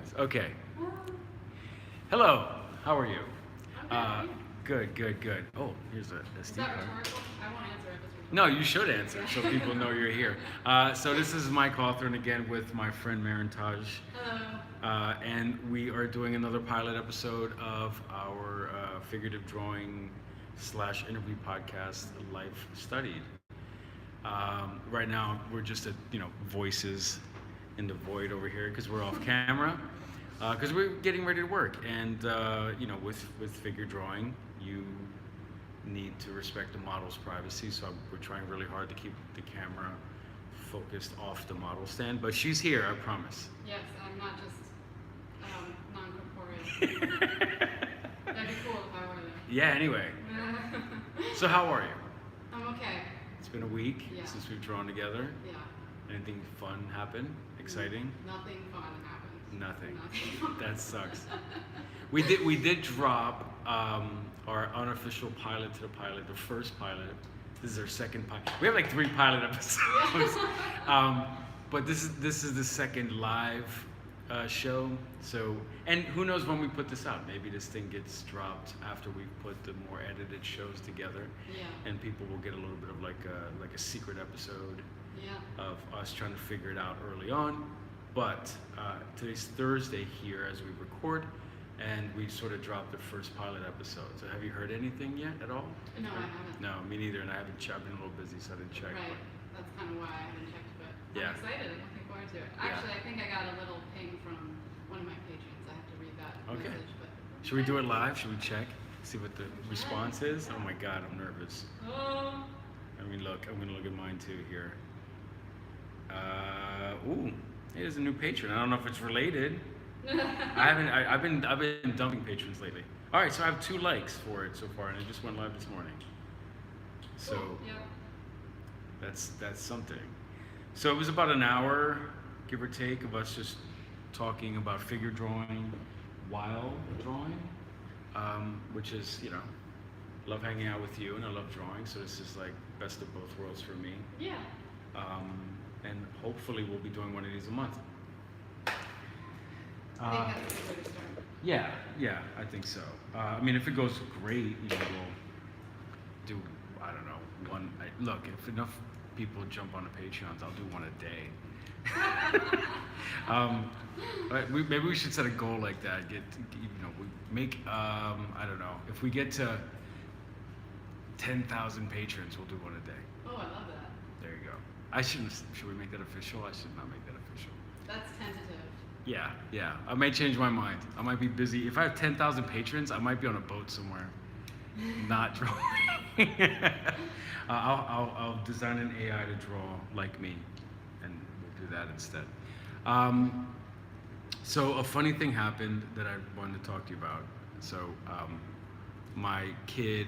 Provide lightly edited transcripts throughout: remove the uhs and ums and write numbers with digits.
guys. Okay. Hello. How are you? I'm Good, good, good. Oh, here's a Is SD that card. rhetorical? I won't answer if it's rhetorical. No, you should answer so people know you're here. So this is Mike Hawthorne again with my friend Mairin-taj. Hello. And we are doing another pilot episode of our figurative drawing slash interview podcast, Life Studied. Right now, we're just at, voices in the void over here because we're off camera. Because we're getting ready to work. And, with figure drawing, you need to respect the model's privacy. So we're trying really hard to keep the camera focused off the model stand. But she's here, I promise. Yes, I'm not just non-corporeal. That'd be cool if I were there. Yeah, anyway. So how are you? I'm okay. It's been a week Yeah. since we've drawn together. Yeah. Anything fun happen? Exciting? Nothing fun happened. Nothing. Nothing. That sucks. We did drop our unofficial pilot to the pilot, the first pilot. This is our second pilot. We have like 3 pilot episodes. But this is the second live show. So, and who knows when we put this out? Maybe this thing gets dropped after we put the more edited shows together, Yeah. and people will get a little bit of like a secret episode Yeah. of us trying to figure it out early on. But today's Thursday here as we record, and we sort of dropped the first pilot episode. So have you heard anything yet at all? No, I haven't. No, me neither, and I haven't checked. I've been a little busy, so I didn't check. Right. That's kind of why I haven't checked, but Yeah. I'm excited. I'm looking forward to it. Yeah. Actually, I think I got a little ping from one of my patrons. I have to read that Okay. message. But Should we do it live? Should we check? See what the response is? Oh my God, I'm nervous. Oh. I mean, look, I'm gonna look at mine too here. Ooh, hey, there's a new patron. I don't know if it's related. I've been dumping patrons lately. All right, so I have 2 likes for it so far, and it just went live this morning. So Cool. Yeah. that's something. So it was about an hour, give or take, of us just talking about figure drawing while drawing, which is, love hanging out with you, and I love drawing, so this is like best of both worlds for me. Yeah. And hopefully we'll be doing one of these a month. I think that's a good way to start. Yeah, I think so. I mean, if it goes great, we'll do, I don't know, one. Look, if enough people jump on the Patreons, I'll do one a day. Maybe we should set a goal like that. We make, I don't know, if we get to 10,000 patrons, we'll do one a day. Oh, I love that. There you go. Should we make that official? I should not make that official. That's tentative. Yeah. I may change my mind. I might be busy. If I have 10,000 patrons, I might be on a boat somewhere, not drawing. I'll design an AI to draw like me, and we'll do that instead. So a funny thing happened that I wanted to talk to you about. So my kid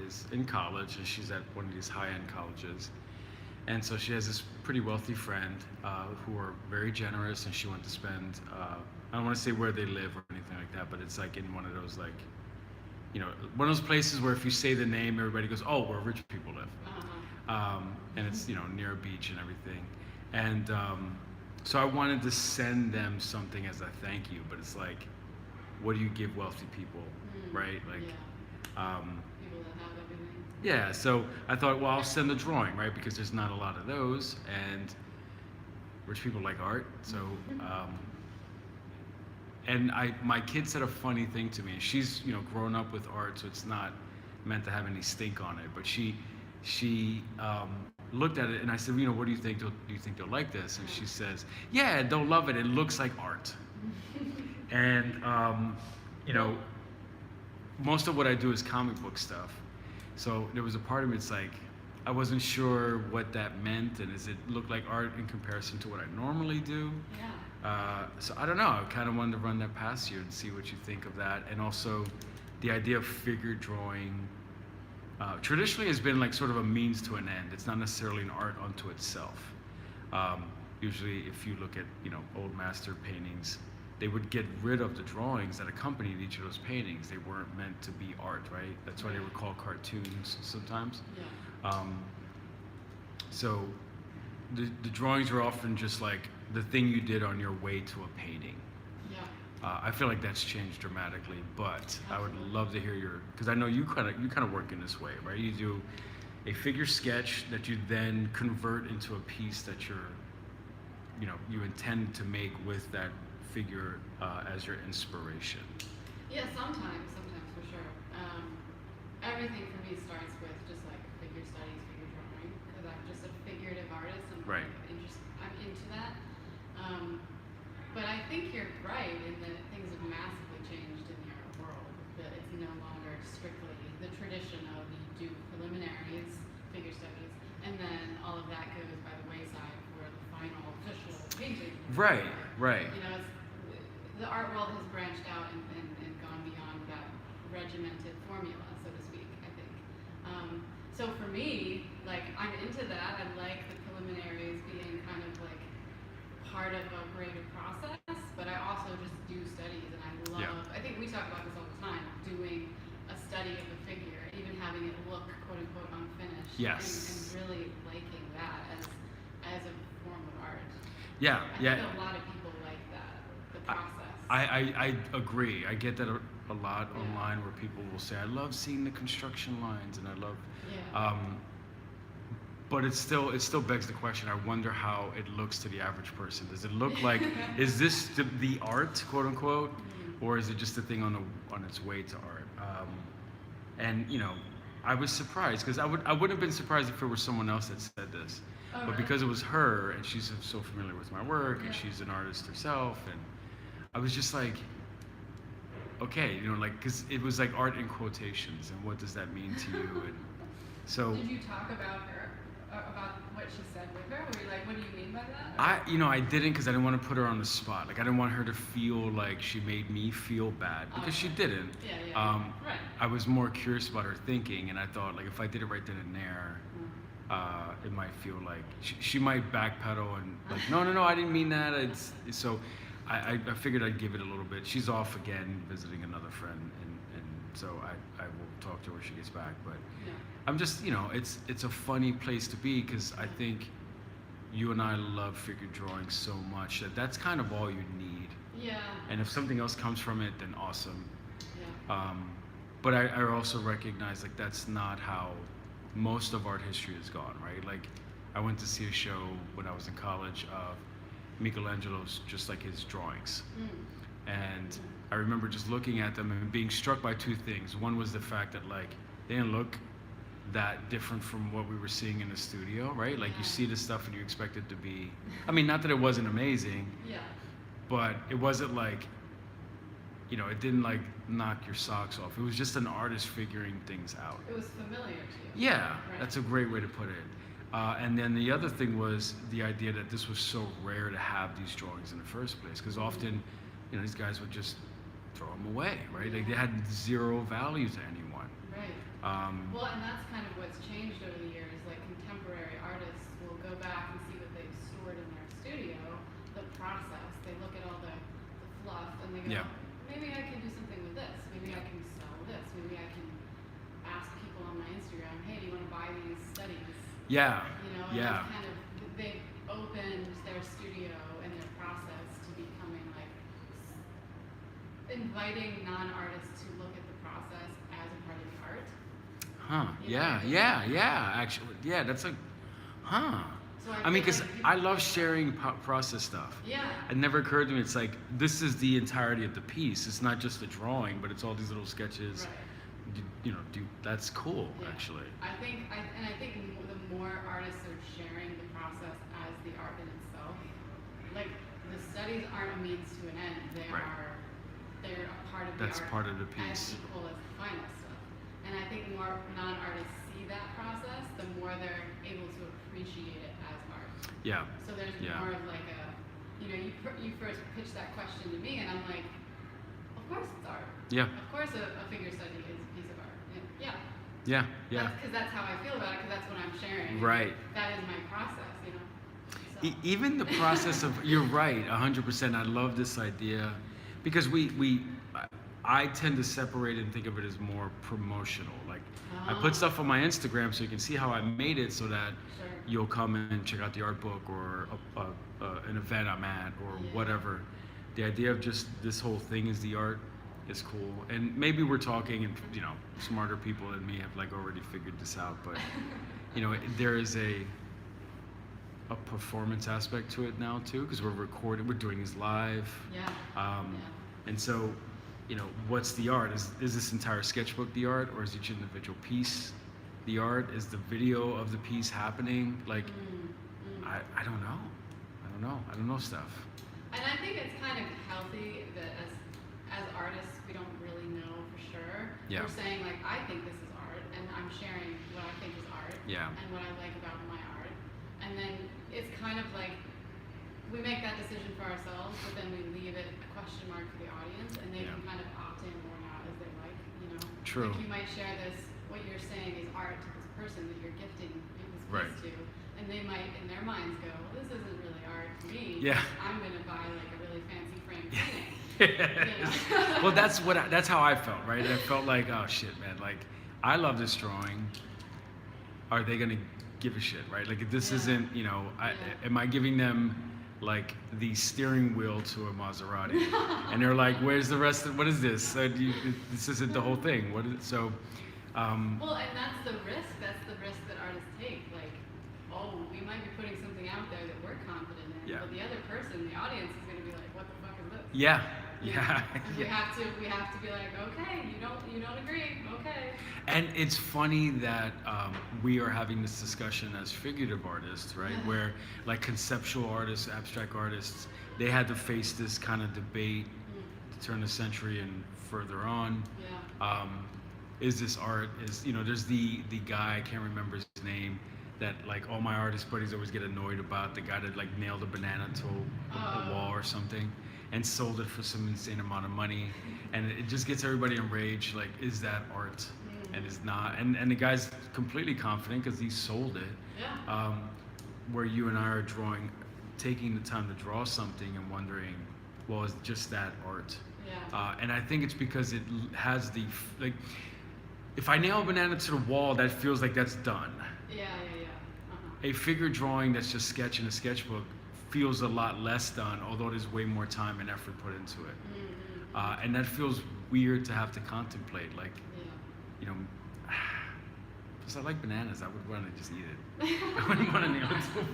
is in college, and she's at one of these high-end colleges. And so she has this pretty wealthy friend who are very generous, and she went to spend, I don't want to say where they live or anything like that, but it's like in one of those one of those places where if you say the name, everybody goes, oh, where rich people live. And it's, near a beach and everything. And so I wanted to send them something as a thank you, but it's like, what do you give wealthy people, right? Like, Yeah. People that have everything. yeah, so I thought, well, I'll send a drawing, right? Because there's not a lot of those, and rich people like art. So, and my kid said a funny thing to me. She's, grown up with art, so it's not meant to have any stink on it. But she looked at it, and I said, what do you think? Do you think they'll like this? And she says, yeah, they'll love it. It looks like art. And most of what I do is comic book stuff. So there was a part of me, it's like, I wasn't sure what that meant, and does it look like art in comparison to what I normally do? Yeah. So I don't know, I kind of wanted to run that past you and see what you think of that. And also the idea of figure drawing traditionally has been like sort of a means to an end. It's not necessarily an art unto itself. Usually if you look at, old master paintings, they would get rid of the drawings that accompanied each of those paintings. They weren't meant to be art, right? That's why they were called cartoons sometimes. Yeah. So the drawings are often just like the thing you did on your way to a painting. I feel like that's changed dramatically, but I would love to hear your, because I know you kind of work in this way, right? You do a figure sketch that you then convert into a piece that you intend to make with that figure as your inspiration. Yeah, sometimes for sure. Everything for me starts with just like figure studies, figure drawing, because I'm just a figurative artist and Right. I'm into that. But I think you're right in that things have massively changed in the art world. That it's no longer strictly the tradition of you do preliminaries, figure studies, and then all of that goes by the wayside for the final official painting. Right, right. The art world has branched out and gone beyond that regimented formula, so to speak, I think. So for me, like, I'm into that. I like the preliminaries being kind of like part of a greater process, but I also just do studies, and I love, Yeah. I think we talk about this all the time, doing a study of a figure, even having it look, quote unquote, unfinished. Yes. And really liking that as a form of art. Yeah, I yeah. think a lot of people like that, the process. I agree. I get that a lot Yeah. online where people will say, I love seeing the construction lines and I love, Yeah. but it still begs the question. I wonder how it looks to the average person. Does it look like, is this the art, quote unquote, or is it just a thing on its way to art? And I was surprised because I wouldn't have been surprised if it were someone else that said this, Oh, but really? because it was her and she's so familiar with my work and Yeah. she's an artist herself, and I was just like, okay, like, because it was like art in quotations, and what does that mean to you? And so Did you talk about her, about what she said with her? Were you like, what do you mean by that? I didn't, because I didn't want to put her on the spot. Like, I didn't want her to feel like she made me feel bad, because she didn't. Yeah. Right. I was more curious about her thinking, and I thought, like, if I did it right then and there, it might feel like she might backpedal and like, no, I didn't mean that. So I figured I'd give it a little bit. She's off again visiting another friend, and so I will talk to her when she gets back. But Yeah. I'm just, it's a funny place to be, because I think you and I love figure drawing so much that that's kind of all you need. Yeah. And if something else comes from it, then awesome. Yeah. But I also recognize, like, that's not how most of art history has gone, right? Like, I went to see a show when I was in college of Michelangelo's, just like his drawings. And I remember just looking at them and being struck by two things. One was the fact that, like, they didn't look that different from what we were seeing in the studio, right? Like, you see the stuff and you expect it to be, I mean, not that it wasn't amazing, Yeah. but it wasn't like, it didn't like knock your socks off. It was just an artist figuring things out. It was familiar to you. Yeah, Right. that's a great way to put it. And then the other thing was the idea that this was so rare to have these drawings in the first place, because often, these guys would just throw them away, right? Like, they had zero value to anyone. Right. Well, and that's kind of what's changed over the years. Like, contemporary artists will go back and see what they've stored in their studio, the process. They look at all the fluff and they go, Yeah. maybe I can do something with this. Maybe I can sell this. Maybe I can ask people on my Instagram, hey, do you want to buy these studies? Yeah, And yeah, it's kind of, they've opened their studio and their process to becoming like inviting non-artists to look at the process as a part of the art. huh? You know Yeah, what I mean? yeah. Actually, yeah. That's like, huh? So I mean, feel because like I love sharing process stuff. Yeah. It never occurred to me. It's like, this is the entirety of the piece. It's not just the drawing, but it's all these little sketches. Right. That's cool, Yeah. actually. I think the more artists are sharing the process as the art in itself, like, the studies aren't a means to an end. Right. They're a part of That's the art part of the as piece. equal as the final stuff. And I think the more non-artists see that process, the more they're able to appreciate it as art. Yeah, So there's Yeah. more of like you first pitched that question to me, and I'm like, of course it's art. yeah, Of course a figure study is a piece of art. Yeah. yeah. Because that's how I feel about it, because that's what I'm sharing. Right. That is my process, So. Even the process of, you're right, 100%. I love this idea, because I tend to separate it and think of it as more promotional. Like, I put stuff on my Instagram so you can see how I made it, so that Sure. you'll come and check out the art book or an event I'm at or Yeah. whatever. the idea of just this whole thing is the art is cool. And maybe we're talking, and smarter people than me have like already figured this out. But there is a performance aspect to it now too, because we're recording, we're doing this live. Yeah. And so, what's the art? Is this entire sketchbook the art, or is each individual piece the art? Is the video of the piece happening? Like, I don't know. I don't know stuff. And I think it's kind of healthy that as artists, we don't really know for sure. Yeah. We're saying like, I think this is art, and I'm sharing what I think is art, Yeah. and what I like about my art. And then it's kind of like we make that decision for ourselves, but then we leave it a question mark for the audience, and they Yeah. can kind of opt in or not as they like. True. Like you might share this, what you're saying is art to this person that you're gifting this piece Right. to, and they might in their minds go, well, this isn't really art to me. Yeah. I'm gonna buy like a really fancy framed painting. Well, that's how I felt, right? I felt like, oh shit, man, like I love this drawing. Are they gonna give a shit, right? Like if this Yeah. isn't, am I giving them like the steering wheel to a Maserati? And they're like, where's the rest of, what is this? This isn't the whole thing. What is it? So, Well, and that's the risk. That's the risk that artists take. Like, oh, we might be putting something out there that we're confident in, Yeah. but the other person, the audience, is going to be like, what the fuck is this? yeah, You know? yeah, And yeah. we have to be like, okay, you don't agree, okay. And it's funny that we are having this discussion as figurative artists, right? Yeah. Where like conceptual artists, abstract artists, they had to face this kind of debate to turn the century and further on. Yeah. Is this art? There's the guy, I can't remember his name, that like all my artist buddies always get annoyed about, the guy that like nailed a banana to a wall or something and sold it for some insane amount of money, and it just gets everybody enraged. Like, is that art? And it's not. And the guy's completely confident because he sold it. Yeah. Where you and I are taking the time to draw something and wondering, well, is just that art? Yeah. And I think it's because it has like, if I nail a banana to the wall, that feels like that's done. Yeah. Uh-huh. A figure drawing that's just sketch in a sketchbook feels a lot less done, although there's way more time and effort put into it. Mm-hmm. And that feels weird to have to contemplate. Like, Yeah. because I like bananas, I would want to just eat it. I wouldn't want to nail it to it.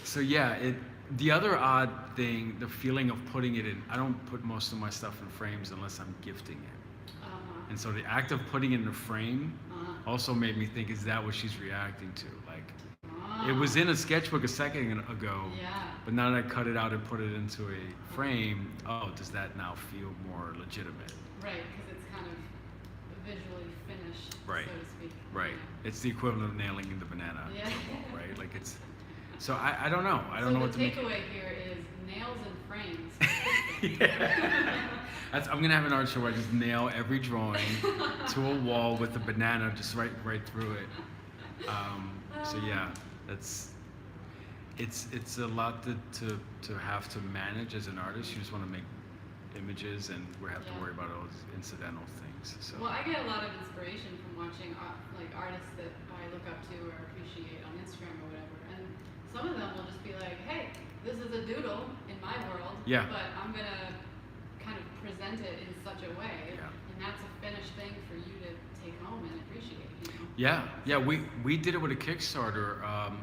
So yeah, the other odd thing, the feeling of putting it in, I don't put most of my stuff in frames unless I'm gifting it. Uh-huh. And so the act of putting it in a frame Uh-huh. also made me think, is that what she's reacting to? Like, Ah. it was in a sketchbook a second ago, Yeah. but now that I cut it out and put it into a frame, oh, does that now feel more legitimate? Right, because it's kind of visually finished, Right. so to speak. Right. It's the equivalent of nailing the banana Yeah. to the wall, right? Like it's. So I don't know. I don't know what to So make. the takeaway here is nails and frames. Yeah. I'm gonna have an art show where I just nail every drawing to a wall with a banana just right through it. So yeah, it's a lot to have to manage as an artist. You just want to make images, and we have to Yeah. worry about all those incidental things. So Well, I get a lot of inspiration from watching like artists that I look up to or appreciate on Instagram or whatever, and some of them will just be like, "Hey, this is a doodle in my world, Yeah. but I'm gonna kind of present it in such a way, Yeah. and that's a finished thing for you to take home and appreciate." yeah, we did it with a Kickstarter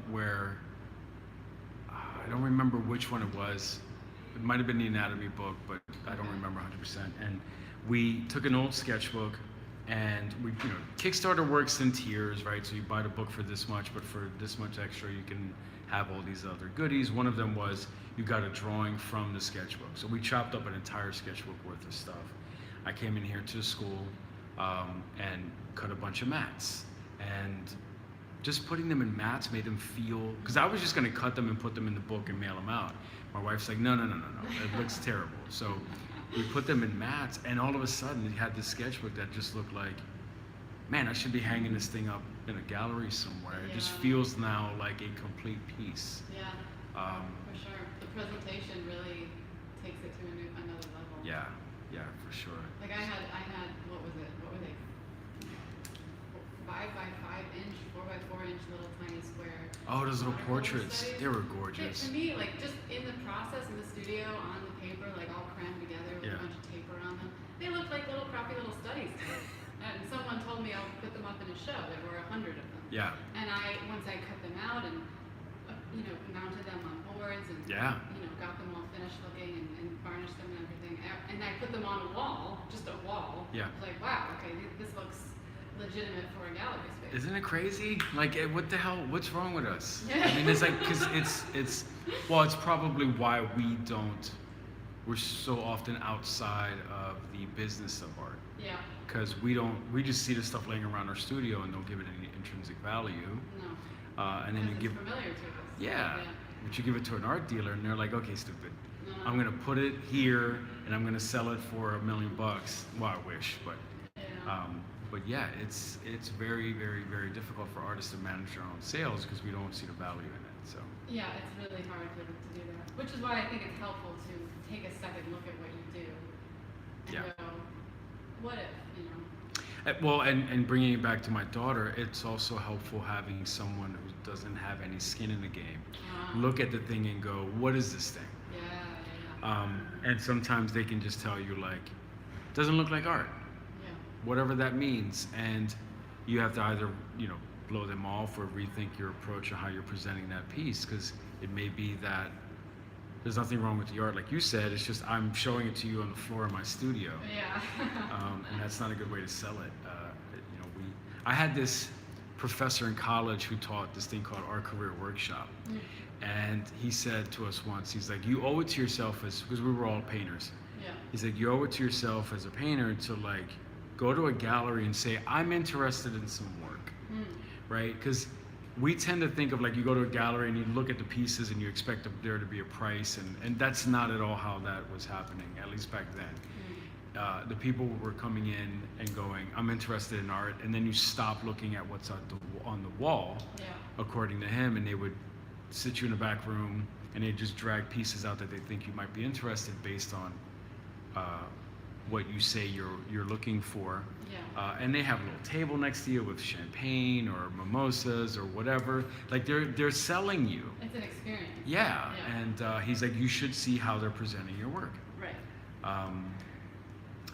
where I don't remember which one it was. It might have been the anatomy book, but I don't remember 100%. And we took an old sketchbook, and we, Kickstarter works in tiers, right? So you buy the book for this much, but for this much extra, you can have all these other goodies. One of them was you got a drawing from the sketchbook. So we chopped up an entire sketchbook worth of stuff. I came in here to the school and cut a bunch of mats. And just putting them in mats made them feel, because I was just going to cut them and put them in the book and mail them out. My wife's like, no, it looks terrible. So we put them in mats, and all of a sudden we had this sketchbook that just looked like, man, I should be hanging this thing up in a gallery somewhere. It just Yeah. feels now like a complete piece. Yeah, for sure. The presentation really takes it to another level. Yeah, for sure. Like I had, what was it? What were they? 5 by 5 inch, 4 by 4 inch little tiny square. Oh, those little watercolor portraits, studies. they were gorgeous. To me, like just in the process in the studio on the told me I'll put them up in a show. There were 100 of them. Yeah. And once I cut them out and mounted them on boards and Yeah. got them all finished looking and varnished them and everything, and I put them on a wall, just a wall. Yeah. I was like, wow, okay, this looks legitimate for a gallery space. Isn't it crazy? Like, what the hell? What's wrong with us? Yeah. I mean, it's like, because it's probably why we're so often outside of the business of art. Yeah. Because we just see the stuff laying around our studio and don't give it any intrinsic value. No. And then you give, familiar to us. yeah, but you give it to an art dealer and they're like, okay, stupid. No. I'm gonna put it here and I'm gonna sell it for $1 million. Well, I wish, but. Yeah. But yeah, it's very, very, very difficult for artists to manage their own sales because we don't see the value in it. So yeah, it's really hard to do that. Which is why I think it's helpful to take a second look at what you do and go, what if, Well, and bringing it back to my daughter, it's also helpful having someone who doesn't have any skin in the game look at the thing and go, what is this thing? Yeah. And sometimes they can just tell you like, doesn't look like art. Whatever that means, and you have to either blow them off or rethink your approach or how you're presenting that piece, because it may be that there's nothing wrong with the art, like you said. It's just I'm showing it to you on the floor of my studio. Yeah. And that's not a good way to sell it. I had this professor in college who taught this thing called Art Career Workshop, and he said to us once, he's like, you owe it to yourself because we were all painters. Yeah. He's like, you owe it to yourself as a painter to like go to a gallery and say, I'm interested in some work, right? Because we tend to think of like, you go to a gallery and you look at the pieces and you expect there to be a price, and that's not at all how that was happening, at least back then. The people were coming in and going, I'm interested in art, and then you stop looking at what's on the wall, according to him, and they would sit you in the back room and they'd just drag pieces out that they think you might be interested based on what you say you're looking for. And they have a little table next to you with champagne or mimosas or whatever. Like they're selling you. It's an experience. Yeah. And he's like, you should see how they're presenting your work. Right.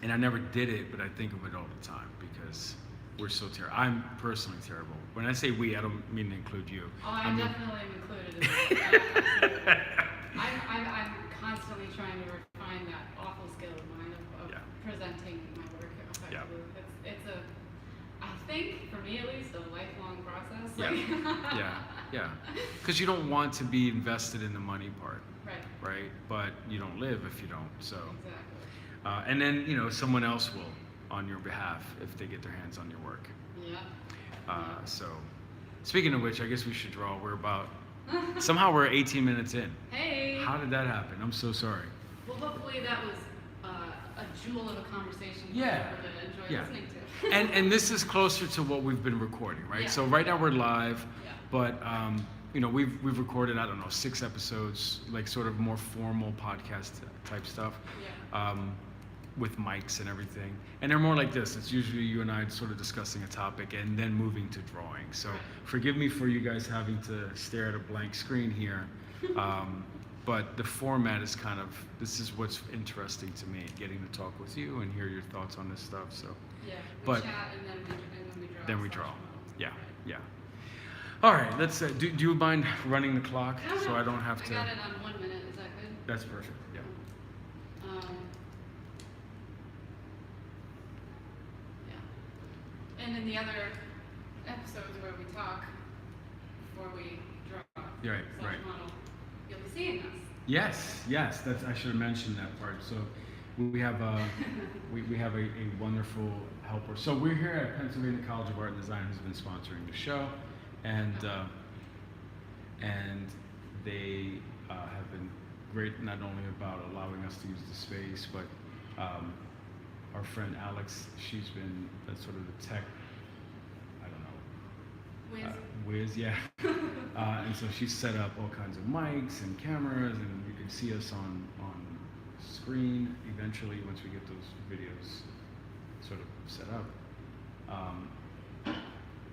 And I never did it, but I think of it all the time because we're so terrible. I'm personally terrible. When I say we, I don't mean to include you. Oh, I definitely am included in that. I'm constantly trying to refine that awful skill of mine of presenting my work effectively. It's I think, for me at least, a lifelong process. Yeah. Because you don't want to be invested in the money part. Right? But you don't live if you don't. So. Exactly. And then, someone else will on your behalf if they get their hands on your work. So, speaking of which, I guess we should draw. Somehow we're 18 minutes in. Hey! How did that happen? I'm so sorry. Well, hopefully that was a jewel of a conversation for Yeah. people to enjoy listening to. and this is closer to what we've been recording, right? So right now we're live, but we've recorded, I don't know, 6 episodes, like sort of more formal podcast type stuff. With mics and everything, and they're more like this. It's usually you and I sort of discussing a topic and then moving to drawing. So forgive me for you guys having to stare at a blank screen here, but the format is this is what's interesting to me, getting to talk with you and hear your thoughts on this stuff. So we chat and then we draw. Then we draw. Yeah. All right, let's. Do you mind running the clock so I don't have to? I got it on 1 minute. Is that good? That's perfect. Yeah. And in the other episodes where we talk before we draw Right. model, you'll be seeing us. Yes. I should have mentioned that part. So we have we have a wonderful helper. So we're here at Pennsylvania College of Art and Design, who's been sponsoring the show, and they have been great not only about allowing us to use the space, but our friend Alex, she's been sort of the tech, whiz, yeah. And so she's set up all kinds of mics and cameras, and you can see us on screen eventually once we get those videos sort of set up.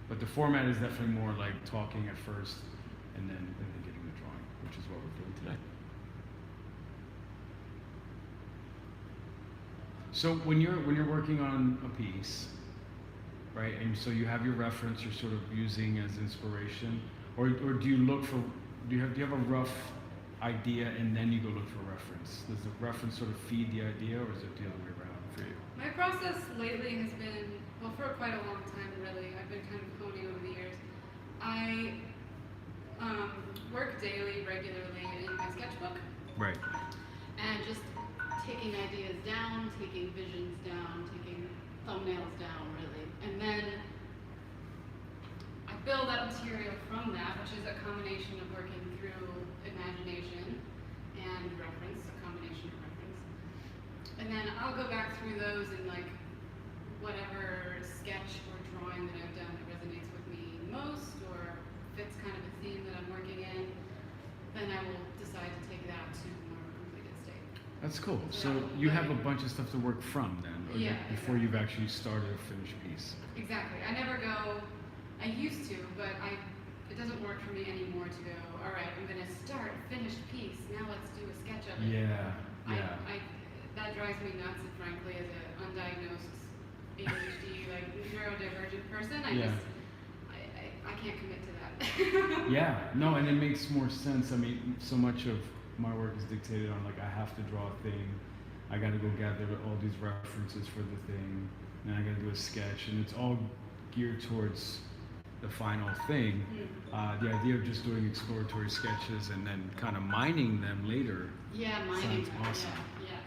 But the format is definitely more like talking at first, and then getting the drawing, which is what we're doing today. So when you're working on a piece, right? And so you have your reference you're sort of using as inspiration, or do you look for, do you have a rough idea and then you go look for a reference? Does the reference sort of feed the idea, or is it the other way around for you? My process lately has been, well, for quite a long time really, I've been kind of honing over the years. I work daily, regularly in my sketchbook, Right. and just taking ideas down, taking visions down, taking thumbnails down, really. And then I build up material from that, which is a combination of working through imagination and reference, a combination of reference. And then I'll go back through those and like whatever sketch or drawing that I've done that resonates with me most or fits kind of a theme that I'm working in, then I will decide to take that to more completed state. That's cool. So you have a bunch of stuff to work from then, or Yeah, before you've actually started a finished piece. Exactly. I never go, I used to, but it doesn't work for me anymore to go, all right, I'm going to start a finished piece, now let's do a sketch of it. Yeah, yeah. That drives me nuts, and frankly, as an undiagnosed ADHD, like neurodivergent person, I can't commit to that. Yeah, no, and it makes more sense. I mean, so much of my work is dictated on like I have to draw a thing, I got to go gather all these references for the thing, and I got to do a sketch, and it's all geared towards the final thing. The idea of just doing exploratory sketches and then kind of mining them later. Yeah, mining sounds them. awesome. Yeah,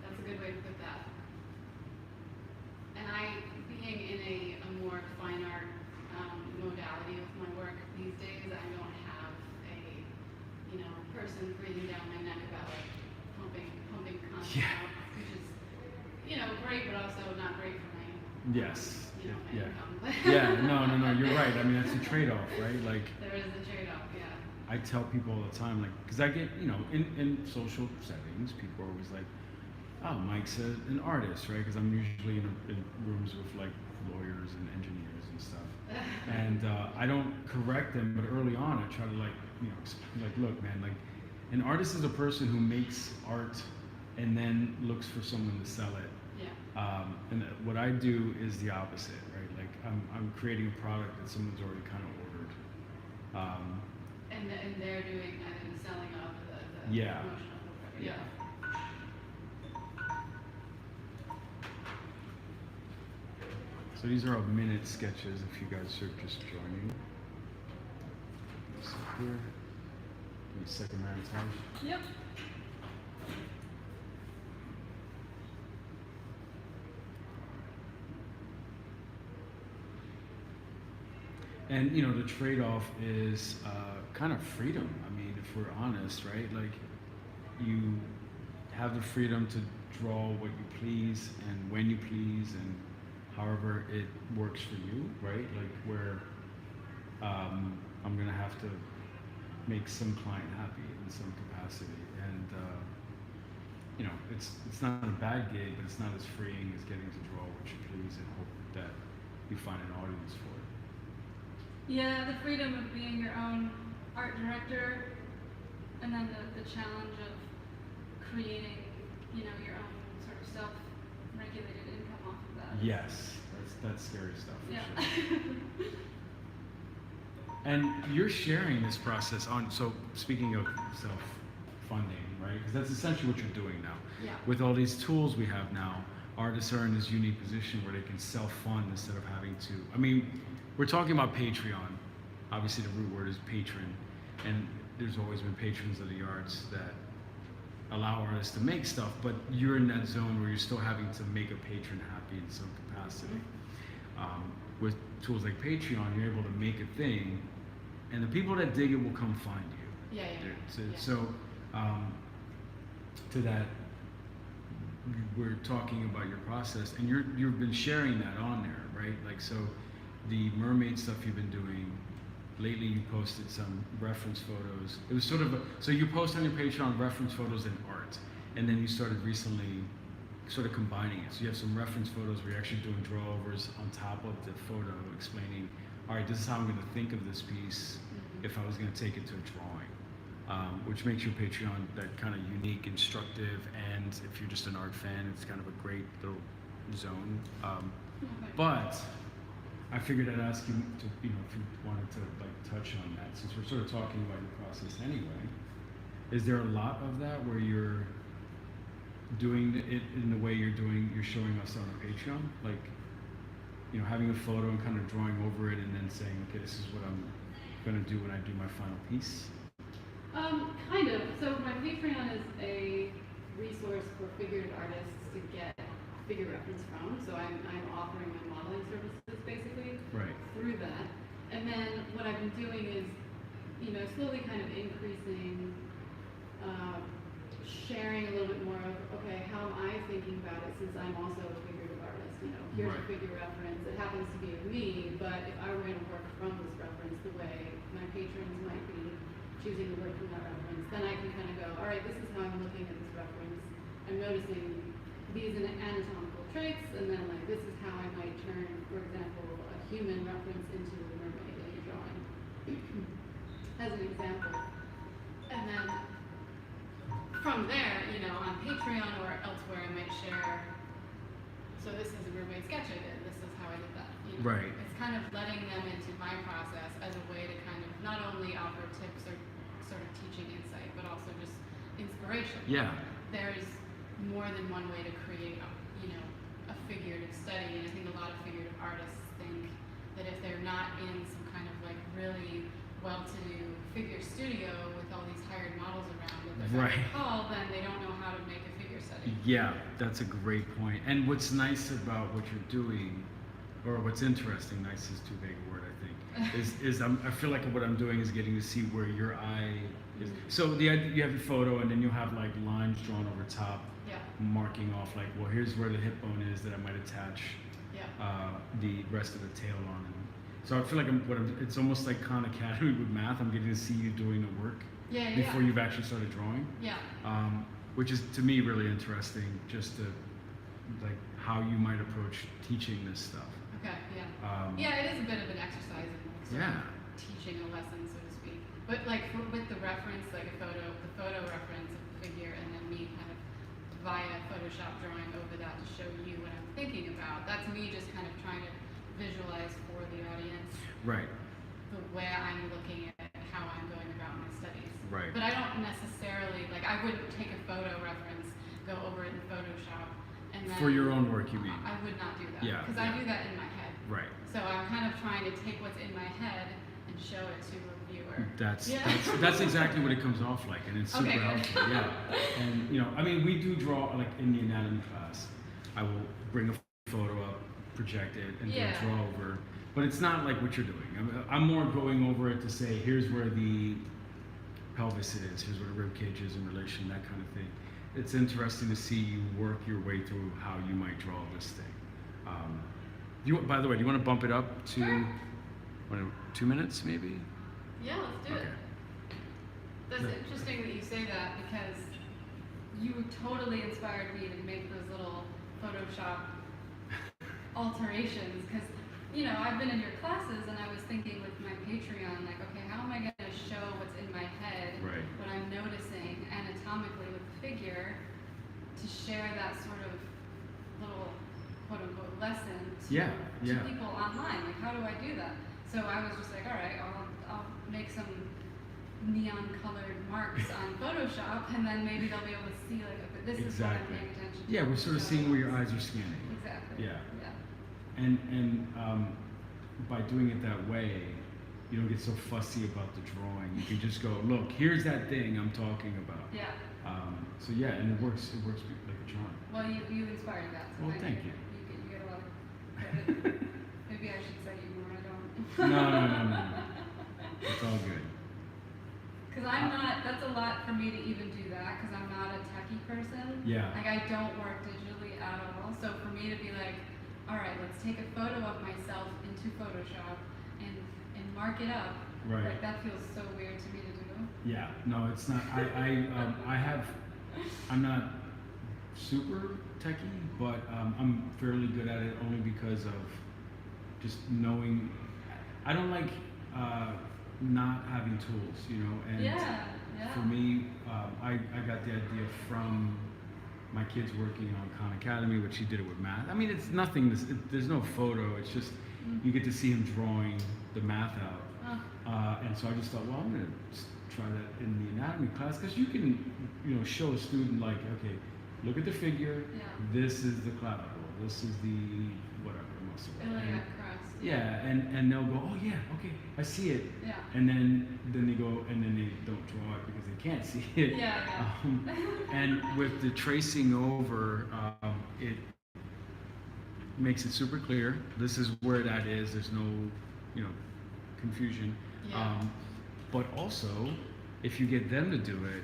that's a good way to put that. And being in a more fine art modality with my work these days, I don't have a person breathing down my neck about like pumping content out, which is great, but also not great for my Yes. my income. Yeah, no, you're right. I mean, that's a trade-off, right? Like, There is the trade-off, yeah. I tell people all the time, like, because I get, in social settings, people are always like, oh, Mike's an artist, right? Because I'm usually in rooms with like lawyers and engineers and stuff. And I don't correct them, but early on I try to look, man, like an artist is a person who makes art and then looks for someone to sell it. Yeah. And what I do is the opposite, right? Like I'm creating a product that someone's already kind of ordered. And they're doing the selling of the Yeah. promotional program. Yeah. So these are all minute sketches if you guys are just joining. So here, give me a second, Mairin-taj. Yep. And the trade-off is kind of freedom. I mean, if we're honest, right? Like, you have the freedom to draw what you please and when you please and however it works for you, right? Like where I'm gonna have to make some client happy in some capacity, and it's not a bad gig, but it's not as freeing as getting to draw what you please and hope that you find an audience for it. Yeah, the freedom of being your own art director, and then the challenge of creating, your own sort of self-regulated income off of that. Yes, that's scary stuff. For Yeah. sure. And you're sharing this process on. So speaking of self-funding, right? Because that's essentially what you're doing now. Yeah. With all these tools we have now, artists are in this unique position where they can self-fund instead of having to. I mean, we're talking about Patreon. Obviously, the root word is patron, and there's always been patrons of the arts that allow artists to make stuff, but you're in that zone where you're still having to make a patron happy in some capacity. With tools like Patreon, you're able to make a thing, and the people that dig it will come find you. Yeah. So, to that, we're talking about your process, and you've been sharing that on there, right? Like, so the mermaid stuff you've been doing. Lately, you posted some reference photos. It was sort of so you post on your Patreon reference photos and art, and then you started recently sort of combining it. So you have some reference photos where you're actually doing drawovers on top of the photo, explaining, all right, this is how I'm going to think of this piece if I was going to take it to a drawing, which makes your Patreon that kind of unique, instructive, and if you're just an art fan, it's kind of a great little zone. But I figured I'd ask you to, if you wanted to like touch on that, since we're sort of talking about your process anyway. Is there a lot of that where you're doing it in the way you're showing us on a Patreon, like, having a photo and kind of drawing over it and then saying, okay, this is what I'm gonna do when I do my final piece? Kind of. So my Patreon is a resource for figurative artists to get figure reference from. So I'm offering my modeling services basically Right. through that. And then what I've been doing is, slowly kind of increasing, sharing a little bit more of, okay, how am I thinking about it since I'm also a figurative artist? Here's Right. a figure reference. It happens to be of me, but if I were going to work from this reference the way my patrons might be choosing to work from that reference, then I can kind of go, all right, this is how I'm looking at this reference. I'm noticing these anatomical traits, and then like this is how I might turn, for example, a human reference into a mermaid in a drawing, as an example. And then from there, on Patreon or elsewhere, I might share. So this is a mermaid sketch I did. This is how I did that. Right. It's kind of letting them into my process as a way to kind of not only offer tips or sort of teaching insight, but also just inspiration. Yeah. There's more than one way to create, a figurative study, and I think a lot of figurative artists think that if they're not in some kind of like really well-to-do figure studio with all these hired models around that they're Right. going to call, then they don't know how to make a figure study. Yeah, that's a great point. And what's nice about what you're doing, or what's interesting, nice is too big a word, I think, is I feel like what I'm doing is getting to see where your eye is. So you have your photo, and then you'll have like lines drawn over top, Yeah. marking off like, well, here's where the hip bone is that I might attach Yeah. the rest of the tail on. And so I feel like it's almost like Khan Academy with math. I'm getting to see you doing the work Yeah. before you've actually started drawing. Yeah. Which is to me really interesting, just to like how you might approach teaching this stuff. Okay. Yeah. Yeah, it is a bit of an exercise in like sort Yeah. of teaching a lesson, so to speak. But like with the reference, like the photo reference of the figure, and then me kind of via Photoshop drawing over that to show you what I'm thinking about. That's me just kind of trying to visualize for the audience Right. the way I'm looking at how I'm going about my studies. Right. But I don't necessarily, like, I wouldn't take a photo reference, go over it in Photoshop, and then... For your own work, you mean? I would not do that. Yeah, Because yeah. I do that in my head. Right. So I'm kind of trying to take what's in my head and show it to a viewer. That's exactly what it comes off like, and it's super Okay, good. helpful. Yeah. And I mean, we do draw like in the anatomy class. I will bring a photo up, project it, and do a Yeah. draw over. But it's not like what you're doing. I'm more going over it to say, here's where the pelvis is, here's where the rib cage is in relation, that kind of thing. It's interesting to see you work your way through how you might draw this thing. By the way, do you want to bump it up to Sure. 2 minutes, maybe? Yeah, let's do it. That's interesting that you say that, because you totally inspired me to make those little Photoshop alterations, because I've been in your classes and I was thinking with my Patreon, like, okay, how am I going to show what's in my head, Right. what I'm noticing anatomically with the figure, to share that sort of little quote-unquote lesson to people online. Like, how do I do that? So I was just like, all right, I'll make some neon colored marks on Photoshop, and then maybe they'll be able to see, like, okay, this is what I'm paying attention to. Yeah, we're sort of seeing where your eyes are scanning. Exactly. Yeah. Yeah. And by doing it that way, you don't get so fussy about the drawing. You can just go, look, here's that thing I'm talking about. Yeah. So yeah, and it works like a charm. Well, you inspired that. So Well, thank you. You get a lot of credit. Maybe I should say you more. I don't. No. It's all good. Because I'm not. That's a lot for me to even do that. Because I'm not a techie person. Yeah. Like, I don't work digitally at all. So for me to be like, all right, let's take a photo of myself into Photoshop and mark it up. Right. Like, that feels so weird to me to do. Yeah. No, it's not. I'm not super techie, but I'm fairly good at it only because of just knowing. I don't like not having tools, and Yeah. for me, I got the idea from my kids working on Khan Academy, which she did it with math. I mean, it's nothing, there's no photo, it's just, you get to see him drawing the math out. Oh. And so I just thought, well, I'm going to try that in the anatomy class, because you can, show a student like, okay, look at the figure. Yeah. This is the clavicle. This is the whatever muscle. And like And- that crust. yeah, and they'll go, oh yeah, okay, I see it. Yeah. And then they go, and then they don't draw it because they can't see it. Yeah. And with the tracing over, it makes it super clear. This is where that is. There's no, confusion. Yeah. But also, if you get them to do it,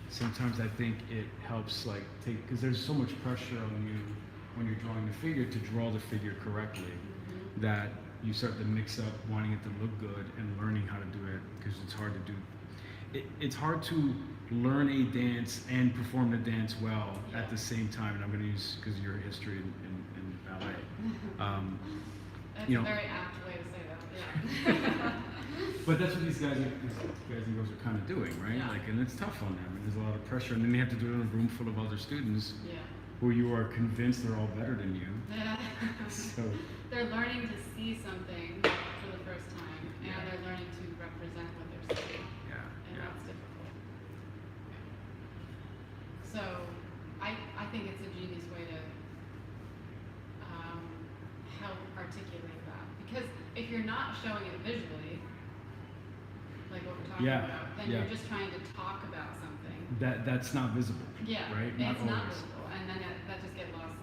sometimes I think it helps because there's so much pressure on you when you're drawing the figure to draw the figure correctly, that you start to mix up wanting it to look good and learning how to do it, because it's hard to do. It's hard to learn a dance and perform the dance well at the same time. And I'm going to use, because of your history in ballet. That's you a know, very apt way to say that. Yeah. But that's what these guys and girls are kind of doing, right? Yeah. And it's tough on them, and there's a lot of pressure, and then they have to do it in a room full of other students Yeah. who you are convinced they're all better than you. Yeah. So They're learning to see something for the first time, and they're learning to represent what they're seeing, yeah, and yeah, that's difficult. So, I think it's a genius way to help articulate that, because if you're not showing it visually, like what we're talking about, then you're just trying to talk about something. that's not visible. Yeah, Right? it's not always. visible, and then that just gets lost.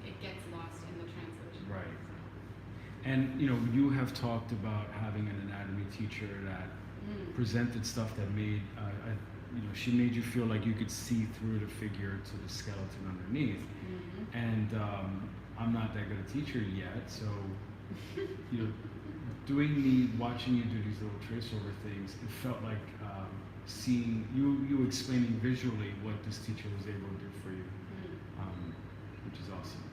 It gets lost in the translation. Right. And you have talked about having an anatomy teacher that presented stuff that made, she made you feel like you could see through the figure to the skeleton underneath. And I'm not that good a teacher yet, so watching you do these little trace over things, it felt like seeing you explaining visually what this teacher was able to do for you, which is awesome.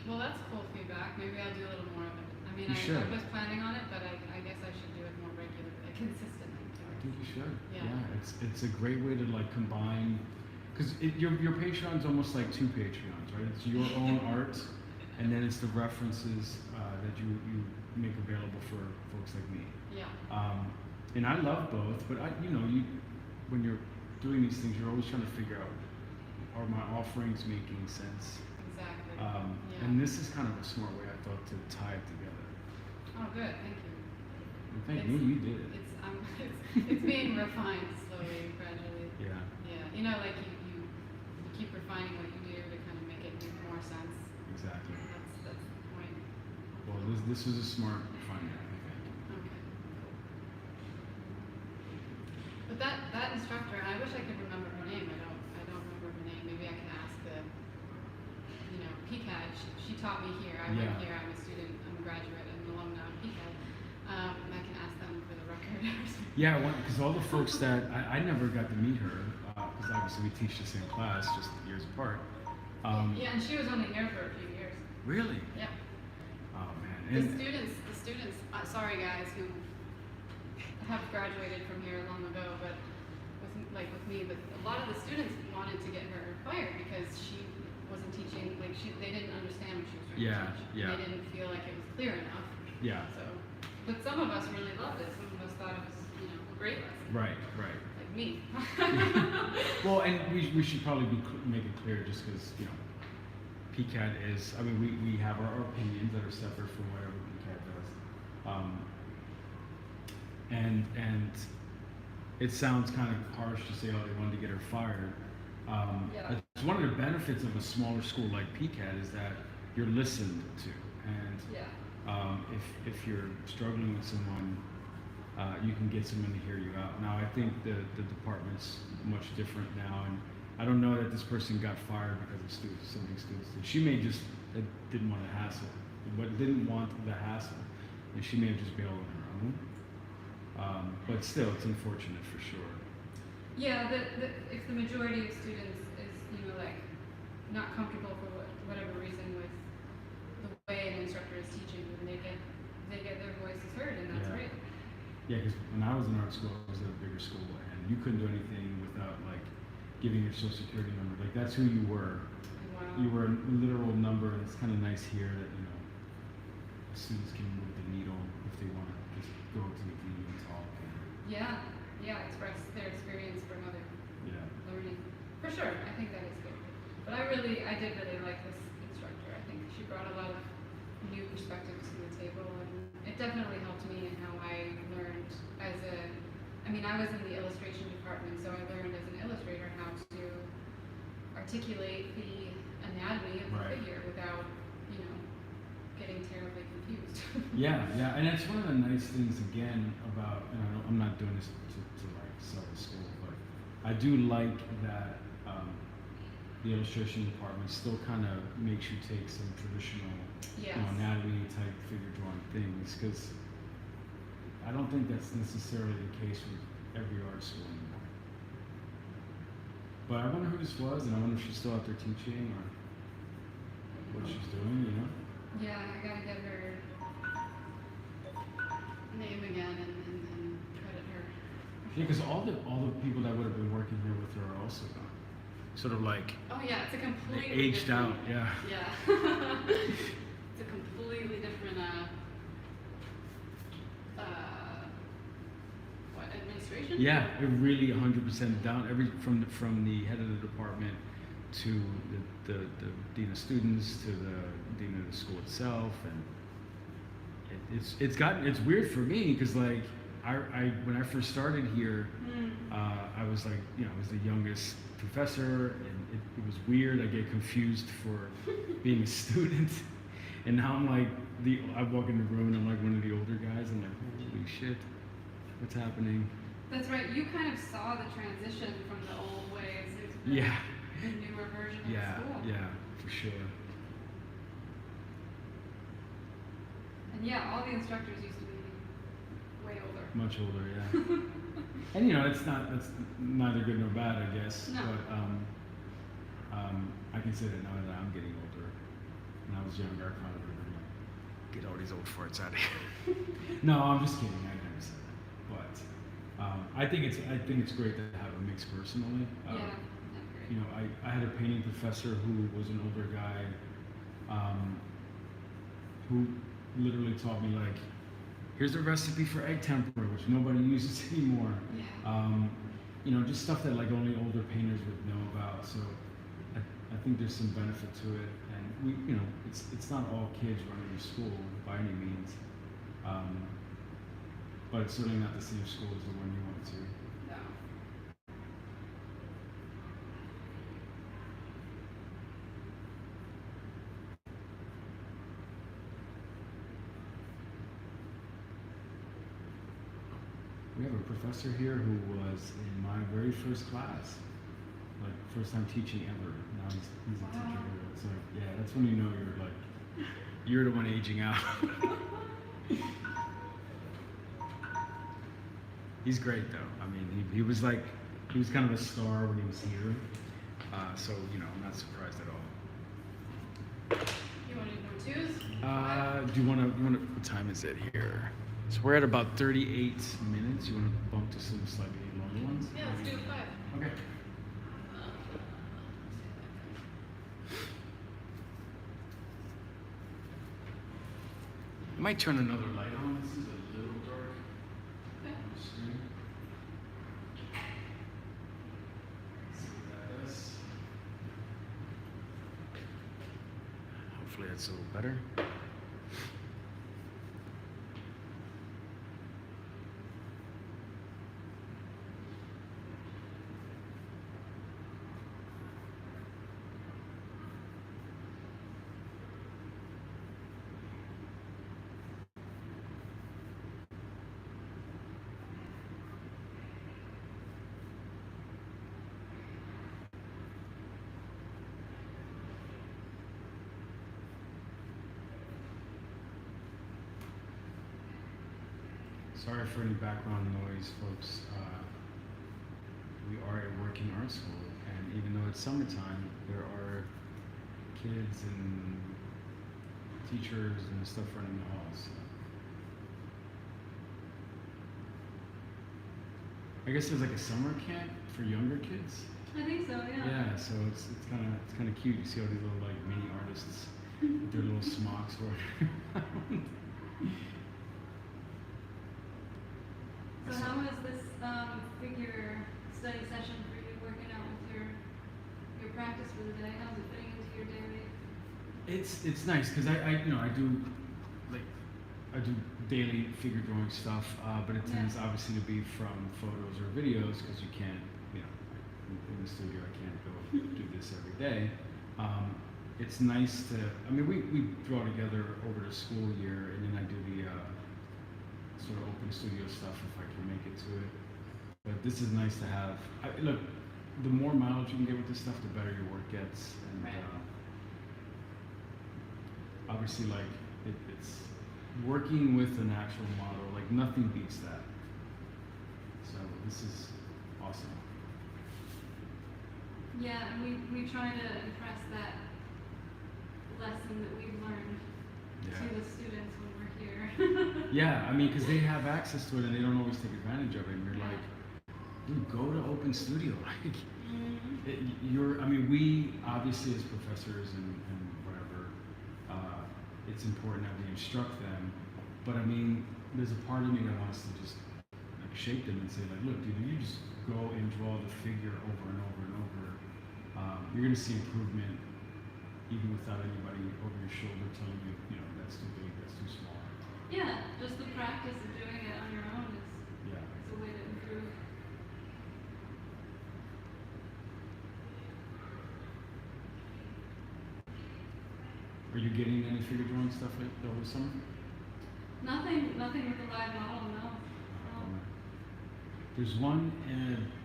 Well, that's cool feedback. Maybe I'll do a little more of it. I mean, You should. I was planning on it, but I guess I should do it more regularly, consistently. I think you should. Yeah. It's a great way to combine, because your Patreon's almost like two Patreons, right? It's your own art, and then it's the references that you make available for folks like me. Yeah. And I love both, but when you're doing these things, you're always trying to figure out, are my offerings making sense? Exactly. And this is kind of a smart way, I thought, to tie it together. Oh, good. Thank you. And thank me, you did it. It's being refined slowly, gradually. Yeah. Yeah. Like you keep refining what you do to kind of make it make more sense. Exactly. That's the point. Well, this was a smart refinement, I think. Okay. But that instructor, and I wish I could remember her name. I don't remember her name. Maybe I can ask the PCAD. She taught me here. I went here. I'm a student. I'm a graduate and an alumna of PCAD. I can ask them for the record. Yeah, because all the folks that I never got to meet her, because obviously we teach the same class, just years apart. Yeah, and she was only here for a few years. Really? Yeah. Oh man. The And students. Sorry guys who have graduated from here long ago, but with me, but a lot of the students wanted to get her fired because she wasn't teaching. They didn't understand what she was trying to teach. Yeah. They didn't feel like it was clear enough. yeah. So, but some of us really loved it. Some of us thought it was, a great lesson. Right. Like me. Well, and we should probably make it clear, just because PCAD is. I mean, we have our opinions that are separate from whatever PCAD does. And it sounds kind of harsh to say, oh, they wanted to get her fired. Yeah. It's one of the benefits of a smaller school like PCAD is that you're listened to, and if you're struggling with someone, you can get someone to hear you out. Now, I think the department's much different now, and I don't know that this person got fired because of something students did. She may just didn't want to hassle, but didn't want the hassle, and she may have just bailed on her own. But still, it's unfortunate for sure. Yeah, if the majority of students is, not comfortable for whatever reason with the way an instructor is teaching, then they get their voices heard, and that's great. Yeah, because when I was in art school, I was at a bigger school, and you couldn't do anything without giving your social security number. That's who you were. Wow. You were a literal number, and it's kind of nice here that students can move the needle if they want to just go to the D and talk. Yeah, yeah, express their experience from other Yeah. learning. For sure, I think that is good. But I did really like this instructor. I think she brought a lot of new perspectives to the table, and it definitely helped me in how I learned I was in the illustration department, so I learned as an illustrator how to articulate the anatomy of the Right. figure without, getting terribly confused. Yeah, yeah, and that's one of the nice things again about, and I'm not doing this to like sell the school, but I do like that the illustration department still kind of makes you take some traditional, Yes. anatomy type figure drawing things, because I don't think that's necessarily the case with every art school anymore. But I wonder who this was, and I wonder if she's still out there teaching or what she's doing, you know? Yeah, I gotta get her name again and credit her. Yeah, because all the people that would have been working here with her are also gone. Sort of like Oh yeah, it's a they completely aged different, out. Yeah. Yeah. It's a completely different administration? Yeah, it really 100% down. From the head of the department to the dean of students to the dean of the school itself, and it's weird for me because like I when I first started here, I was like I was the youngest professor, and it was weird. I get confused for being a student, and now I'm like I walk in the room and I'm like one of the older guys. I'm like, holy shit, what's happening? That's right. You kind of saw the transition from the old ways into the newer version of the school. Yeah, for sure. And yeah, all the instructors used to be way older. Much older, yeah. And that's neither good nor bad, I guess. No. But I can say that now that I'm getting older. When I was younger, I kind of remember. Get all these old farts out of here. No, I'm just kidding. I never said that. But I think it's great to have a mix personally. Yeah, great. I had a painting professor who was an older guy, who literally taught me like, here's a recipe for egg tempera, which nobody uses anymore. Yeah. Just stuff that like only older painters would know about. So I think there's some benefit to it, and it's not all kids running the school by any means, but it's certainly not the same school as the one you went to. No. We have a professor here who was in my very first class, like first time teaching ever. Now he's a Wow. teacher. So yeah, that's when you know You're the one aging out. He's great though. I mean, he was kind of a star when he was here. So I'm not surprised at all. You want to do twos? Do you want to? What time is it here? So we're at about 38 minutes. You want to bump to some slightly longer ones? Yeah, let's do 5. Okay. I might turn another light on. This is a little dark Okay. on the screen. See what that does. Hopefully that's a little better. Sorry for any background noise, folks. We are a working art school, and even though it's summertime, there are kids and teachers and stuff running the halls. So. I guess there's like a summer camp for younger kids. I think so, yeah. Yeah, so it's kind of cute. You see all these little like mini artists with their little smocks. So how was this figure study session for you, working out with your practice for the day? How's it fitting into your daily? It's nice because I do like I do daily figure drawing stuff, but it tends obviously to be from photos or videos because you can't, in the studio I can't go do this every day. It's nice to, I mean, we draw together over the school year, and then I do the sort of open studio stuff if I can make it to it. But this is nice to have. Look, the more mileage you can get with this stuff, the better your work gets, and obviously, like it's working with an actual model. Like nothing beats that. So this is awesome. Yeah, and we try to impress that lesson that we've learned to the students when we're here. Yeah, I mean, because they have access to it and they don't always take advantage of it. And you're like, dude, go to Open Studio. Like, I mean, we obviously as professors and whatever, it's important that we instruct them. But I mean, there's a part of me that wants to just like shake them and say, like, look, dude, if you just go and draw the figure over and over and over, you're gonna see improvement even without anybody over your shoulder telling you, that's too big, that's too small. Yeah, just the practice of doing it on your own is a way to improve. Are you getting any figure drawing stuff over the summer? Nothing with the live model, no. There's one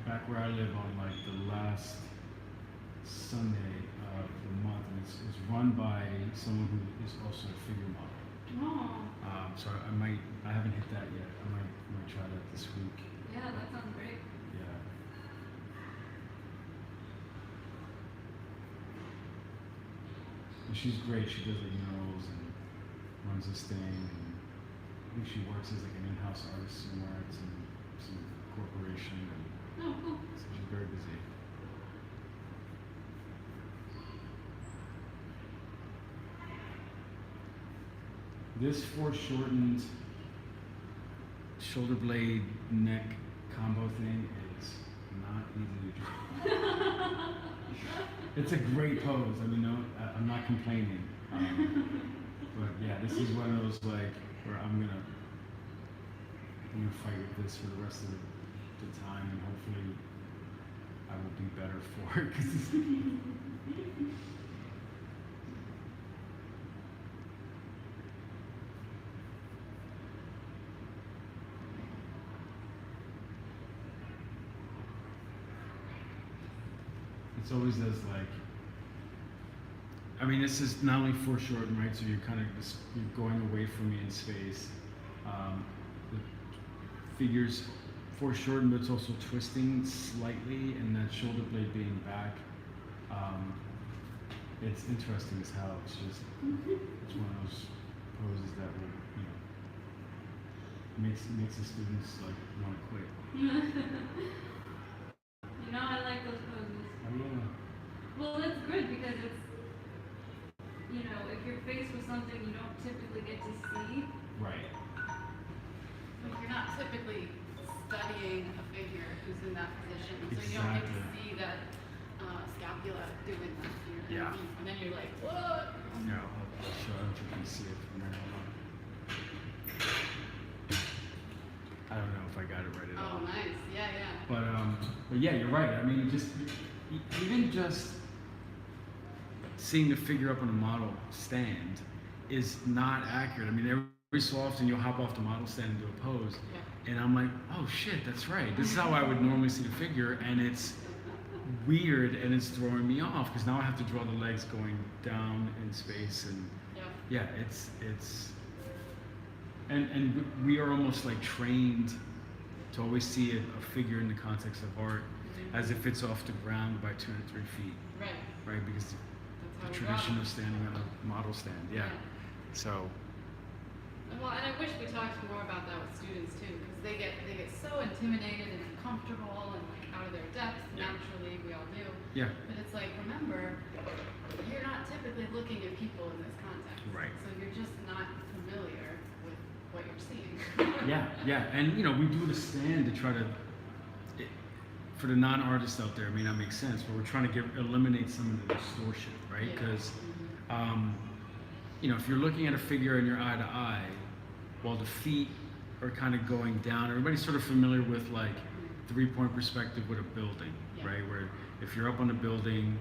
back where I live on like the last Sunday of the month, and it's run by someone who is also a figure model. Oh. So I haven't hit that yet. I might try that this week. Yeah, that sounds great. Yeah. And she's great. She does like murals and runs this thing, and I think she works as like an in-house artist somewhere at some corporation. And Oh, cool. so she's very busy. This foreshortened shoulder blade neck combo thing is not easy to draw. It's a great pose. I mean, no, I'm not complaining. But yeah, this is one of those like where I'm gonna fight with this for the rest of the time, and hopefully I will be better for it. 'Cause it's always as like, I mean, this is not only foreshortened, right? So you're kind of you're going away from me in space. The figures foreshortened, but it's also twisting slightly, and that shoulder blade being back. It's interesting as hell. It's just it's one of those poses that will makes the students like want to quit. I like those poses. Oh yeah. Well, that's good because it's, if you're faced with something you don't typically get to see. Right. Like you're not typically studying a figure who's in that position, so you don't get to see that scapula doing that. Yeah. And then you're like, what? Yeah, I'll show you if you can see it from there. I don't know if I got it right at all. Oh, nice. Yeah. But yeah, you're right. I mean, even just seeing the figure up on a model stand is not accurate. I mean, every so often you'll hop off the model stand and do a pose, and I'm like, oh shit, that's right. This is how I would normally see the figure, and it's weird, and it's throwing me off because now I have to draw the legs going down in space, and it's and we are almost like trained to always see a figure in the context of art as if it's off the ground by 2 to 3 feet. Right, because the tradition of standing on a model stand. Yeah. So. Well, and I wish we talked more about that with students too, because they get so intimidated and uncomfortable and like out of their depth. Naturally, we all do. Yeah. But it's like, remember, you're not typically looking at people in this context. Right. So you're just not familiar with what you're seeing. Yeah, and you know, we do the stand to try to, for the non-artists out there, it may not make sense, but we're trying to eliminate some of the distortion, right? Yeah. Because, you know, if you're looking at a figure and you're eye to eye, while the feet are kind of going down, everybody's sort of familiar with like 3-point perspective with a building, Yeah. right? Where if you're up on a building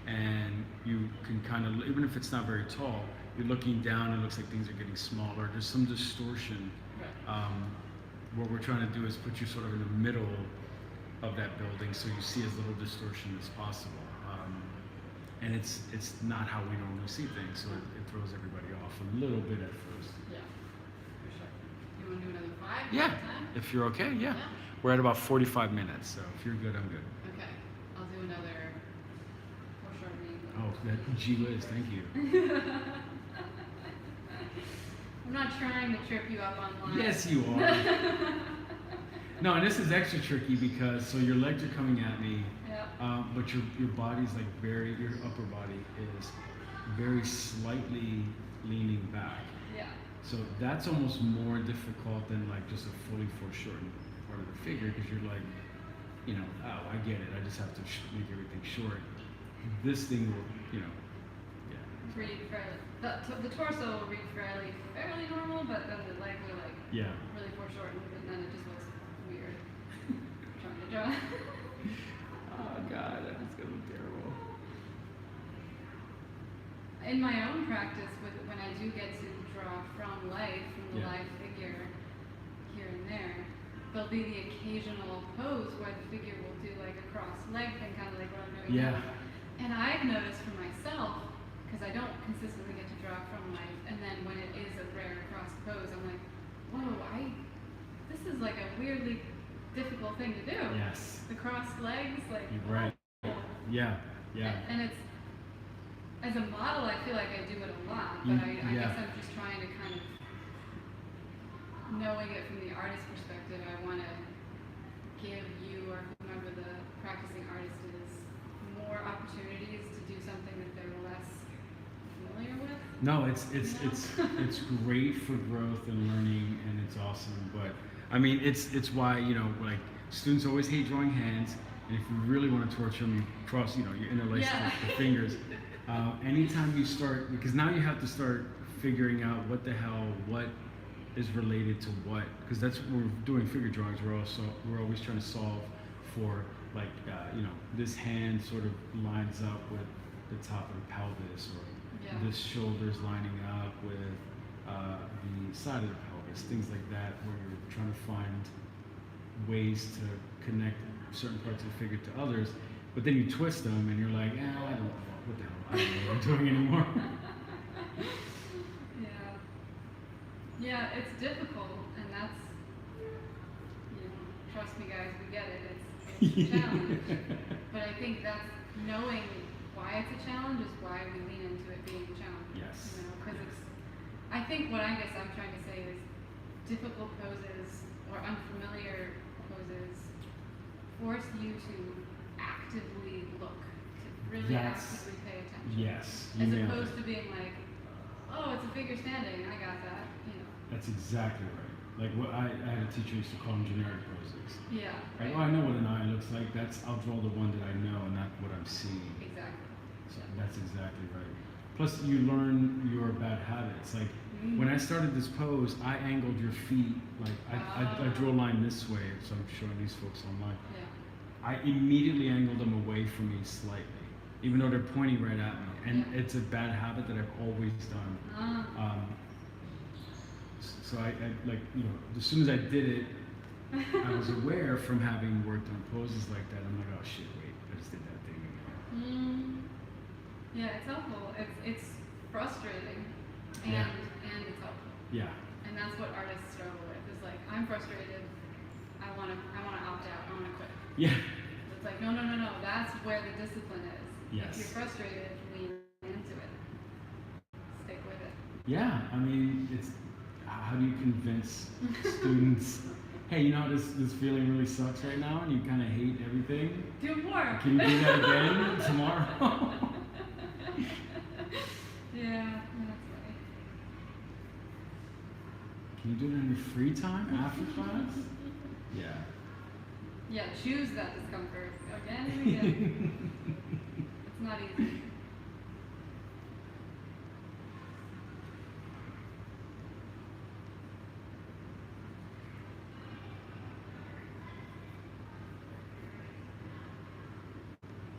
and you can kind of, even if it's not very tall, you're looking down, it looks like things are getting smaller. There's some distortion. Right. What we're trying to do is put you sort of in the middle of that building so you see as little distortion as possible. And it's not how we normally see things, so it throws everybody off a little bit at first. Yeah, for sure. You want to do another 5? Yeah, Time? if you're okay, yeah. Yeah. We're at about 45 minutes, so if you're good, I'm good. Okay, I'll do another foreshortening. Oh, that gee whiz, thank you. I'm not trying to trip you up online. Yes, you are. No, and this is extra tricky because so your legs are coming at me, but your body's like your upper body is very slightly leaning back. Yeah. So that's almost more difficult than like just a fully foreshortened part of the figure because you're like, you know, oh, I get it. I just have to make everything short. This thing will, you know, yeah. Read fairly. The torso will read fairly normal, but then the legs are like really foreshortened, and then it just looks weird. Trying to draw. Oh God, that's gonna look terrible. In my own practice, when I do get to draw from life, from the live figure, here and there, there'll be the occasional pose where the figure will do like a crossed leg thing, kind of like what I'm doing now. And I've noticed for myself, because I don't consistently get to draw from life, and then when it is a rare crossed pose, I'm like, whoa, this is like a weirdly difficult thing to do. Yes. The crossed legs, like. You're right. Yeah. And it's, as a model, I feel like I do it a lot, but I guess I'm just trying to kind of, knowing it from the artist's perspective, I want to give you or whomever the practicing artist is more opportunities to do something that they're less familiar with. No, it's great for growth and learning, and it's awesome. But I mean, it's why, you know, like students always hate drawing hands, and if you really want to torture them, you interlace the fingers. Anytime you start, because now you have to start figuring out what is related to what, because that's what we're doing figure drawings. We're always trying to solve for like this hand sort of lines up with the top of the pelvis, or this shoulder's lining up with the side of the pelvis, things like that, where you're trying to find ways to connect certain parts of the figure to others, but then you twist them and you're like, I don't know what the hell, I don't know what I'm doing anymore. Yeah, it's difficult, and that's, trust me guys, we get it, it's a challenge. But I think that's knowing why it's a challenge is why we lean into it being a challenge. Yes. Because I think what I guess I'm trying to say is difficult poses or unfamiliar poses force you to actively look, to really actively pay attention. Yes. As opposed to being like, oh, it's a figure standing, I got that, That's exactly right. Like what I had a teacher used to call them generic poses. Yeah. Like, I know what an eye looks like. I'll draw the one that I know and not what I'm seeing. Exactly. So that's exactly right. Plus, you learn your bad habits. Like when I started this pose, I angled your feet. Like I drew a line this way, so I'm showing these folks online. Yeah. I immediately angled them away from me slightly, even though they're pointing right at me. And it's a bad habit that I've always done. So I like, as soon as I did it, I was aware from having worked on poses like that. I'm like, oh shit, wait, I just did that thing again. Yeah, it's helpful. It's frustrating, and it's helpful. Yeah. And that's what artists struggle with. Is like, I'm frustrated. I want to opt out. I want to quit. Yeah. It's like, no. That's where the discipline is. Yes. If you're frustrated, lean into it. Stick with it. Yeah, I mean, it's how do you convince students, hey, this feeling really sucks right now, and you kind of hate everything. Do more. Can you do that again tomorrow? Yeah, that's right. Can you do it in your free time after class? Yeah. Yeah, choose that discomfort again and again. It's not easy.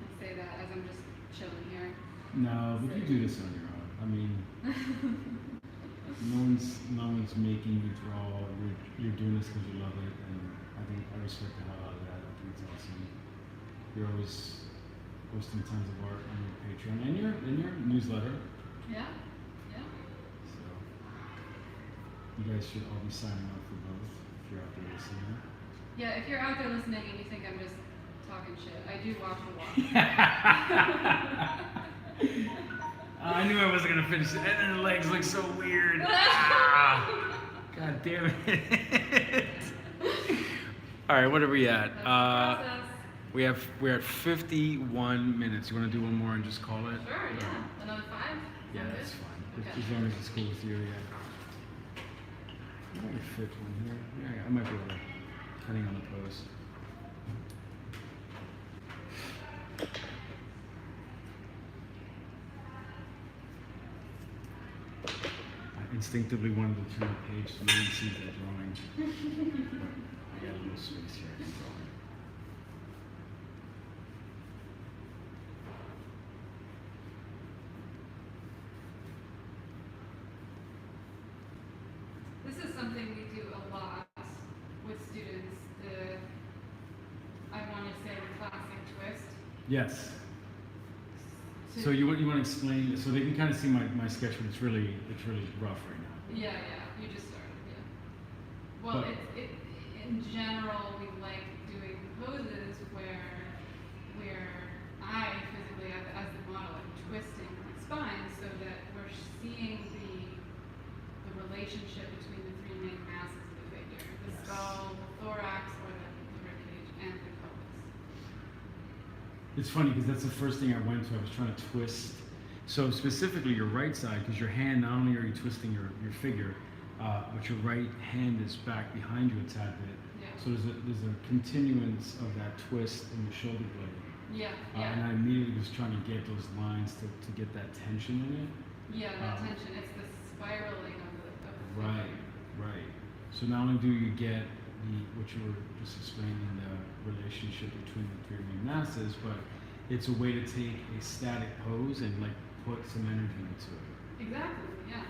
I say that as I'm just chilling here. No, but you do this on your own. I mean, no one's making you draw. You're doing this because you love it, and I think I respect the hell out of that. I think it's awesome. You're always posting tons of art on your Patreon and your newsletter. Yeah, yeah. So you guys should all be signing up for both if you're out there listening. Yeah, if you're out there listening and you think I'm just talking shit, I do walk the walk. I knew I wasn't gonna finish it, and then the legs look so weird. Ah, God damn it! All right, what are we at? That's the process. We're at 51 minutes. You want to do one more and just call it? Sure, yeah. Another 5? Yeah, Sound that's good? fine. Okay. As long as it's cool with you, yeah. I might fit one here. Yeah, I might be able to, depending on the pose. I instinctively wanted to turn the page so no one sees that drawing. But I got a little space here I can draw in. This is something we do a lot with students. I want to say the classic twist. Yes. To- So you want to explain, so they can kind of see my sketch, but it's really rough right now. Yeah, you just started, yeah. Well, But- in general, we like doing poses where I physically, as the model, am twisting my spine so that we're seeing the relationship between the three main masses of the figure: the Yes. skull, the thorax, or the ribcage, and the pelvis. It's funny because that's the first thing I went to. I was trying to twist. So specifically your right side, because your hand, not only are you twisting your figure, but your right hand is back behind you a tad bit. Yeah. So there's a continuance of that twist in the shoulder blade. Yeah, And I immediately was trying to get those lines to get that tension in it. Yeah, that tension. It's the spiraling of the Right, figure. right. So not only do you get what you were just explaining, the relationship between the three main masses, but it's a way to take a static pose and like put some energy into it. Exactly, yeah.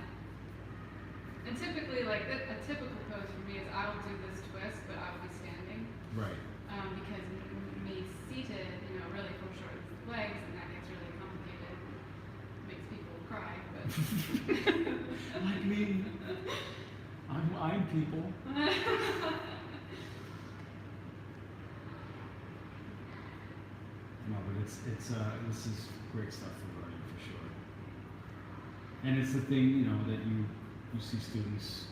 And typically, like, a typical pose for me is I will do this twist, but I will be standing. Right. Because me seated, really foreshortens the legs, and that gets really complicated. Makes people cry, but. Like me. I'm people. No, but this is great stuff for learning for sure. And it's the thing, that you see students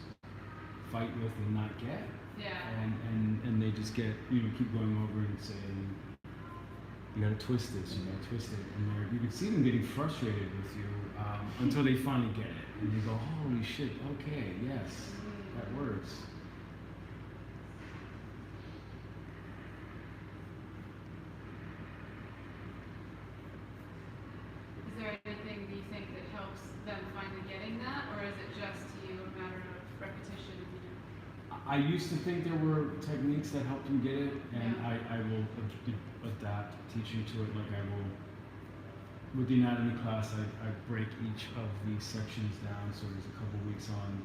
fight with and not get. Yeah. And they just get, keep going over and saying, you gotta twist this, you gotta twist it. And you can see them getting frustrated with you until they finally get it. And you go, holy shit, okay, yes, that works. Is there anything you think that helps them finally getting that, or is it just to you a matter of repetition? I used to think there were techniques that helped them get it, and Yeah. I will adapt teaching to it. Like I will, with the anatomy class, I break each of these sections down. So there's a couple weeks on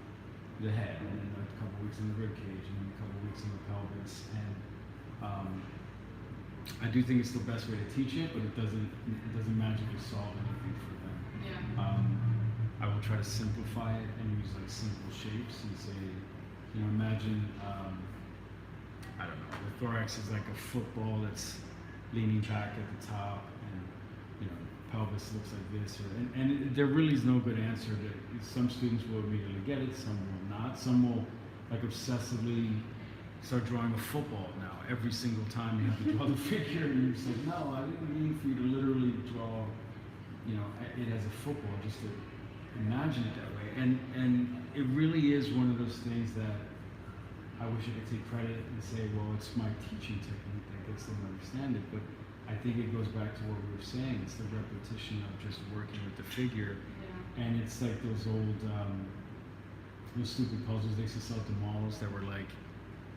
the head, and then a couple weeks in the rib cage, and then a couple weeks in the pelvis. And I do think it's the best way to teach it, but it doesn't magically solve anything for them. Yeah. I will try to simplify it and use like simple shapes and say, imagine, I don't know, the thorax is like a football that's leaning back at the top, and pelvis looks like this, and there really is no good answer. Some students will immediately get it, some will not. Some will like obsessively start drawing a football now. Every single time you have to draw the figure, and you're just like, no, I didn't mean for you to literally draw, it as a football, just to imagine it that way. And it really is one of those things that I wish I could take credit and say, well, it's my teaching technique that gets them to understand it. But I think it goes back to what we were saying. It's the repetition of just working with the figure. Yeah. And it's like those old, those stupid puzzles they used to sell at the malls that were like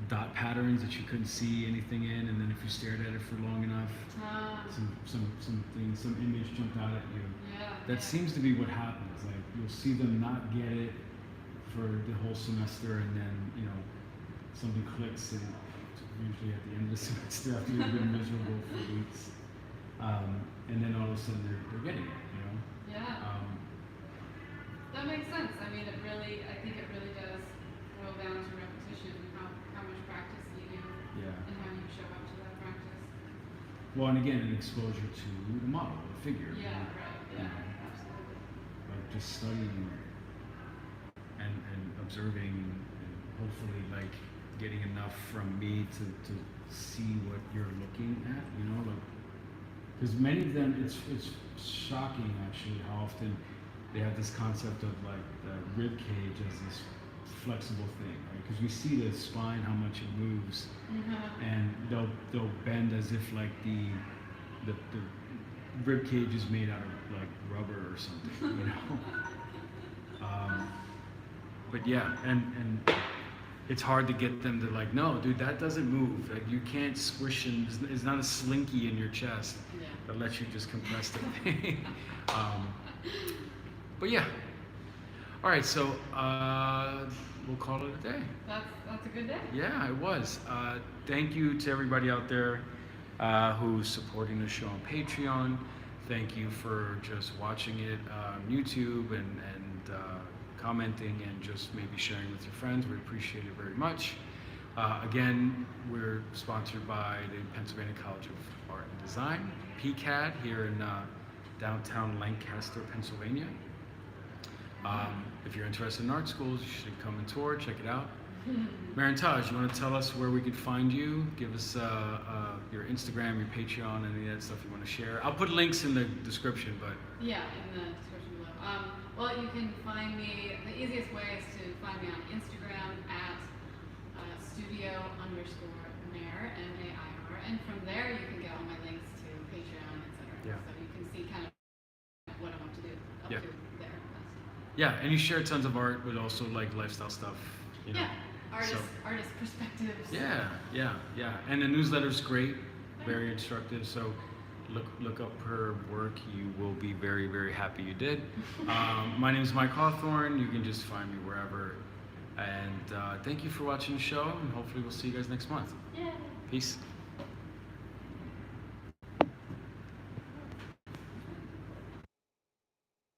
dot patterns that you couldn't see anything in, and then if you stared at it for long enough, some image jumped out at you. Yeah. That seems to be what happens. Like you'll see them not get it for the whole semester, and then something clicks, and usually at the end of the semester after you've been miserable for weeks, and then all of a sudden they're getting it. Yeah. That makes sense. I mean, I think it really does boil down to repetition, how much practice you do, Yeah. and how you show up to that practice. Well, and again, an exposure to the model, the figure. Yeah, right. Yeah, know, absolutely. like just studying and observing, and hopefully like getting enough from me to see what you're looking at. Because many of them, it's shocking actually how often they have this concept of like the rib cage as this flexible thing, right? Because we see the spine, how much it moves, and they'll bend as if like the rib cage is made out of like rubber or something, but yeah, and it's hard to get them to like, no, dude, that doesn't move. Like you can't squish, and it's not a slinky in your chest that lets you just compress the thing. But yeah. All right, so we'll call it a day. That's a good day. Yeah, it was. Thank you to everybody out there who's supporting the show on Patreon. Thank you for just watching it on YouTube and commenting and just maybe sharing with your friends. We appreciate it very much. Again, we're sponsored by the Pennsylvania College of Art and Design, PCAD, here in downtown Lancaster, Pennsylvania. If you're interested in art schools, you should come and tour, check it out. Mairin-taj, you want to tell us where we could find you? Give us your Instagram, your Patreon, any of that stuff you want to share. I'll put links in the description, but... Yeah, in the description below. Well, you can find me, the easiest way is to find me on Instagram at studio_Mair, M-A-I-R, and from there you can get all my links to Patreon, etc. Yeah. So you can see kind of what I'm up to there. Yeah, and you share tons of art, but also like lifestyle stuff. Yeah, artist perspectives. Yeah. And the newsletter's great, very instructive. So look up her work. You will be very, very happy you did. My name is Mike Hawthorne. You can just find me wherever. And thank you for watching the show, and hopefully we'll see you guys next month. Yeah. Peace.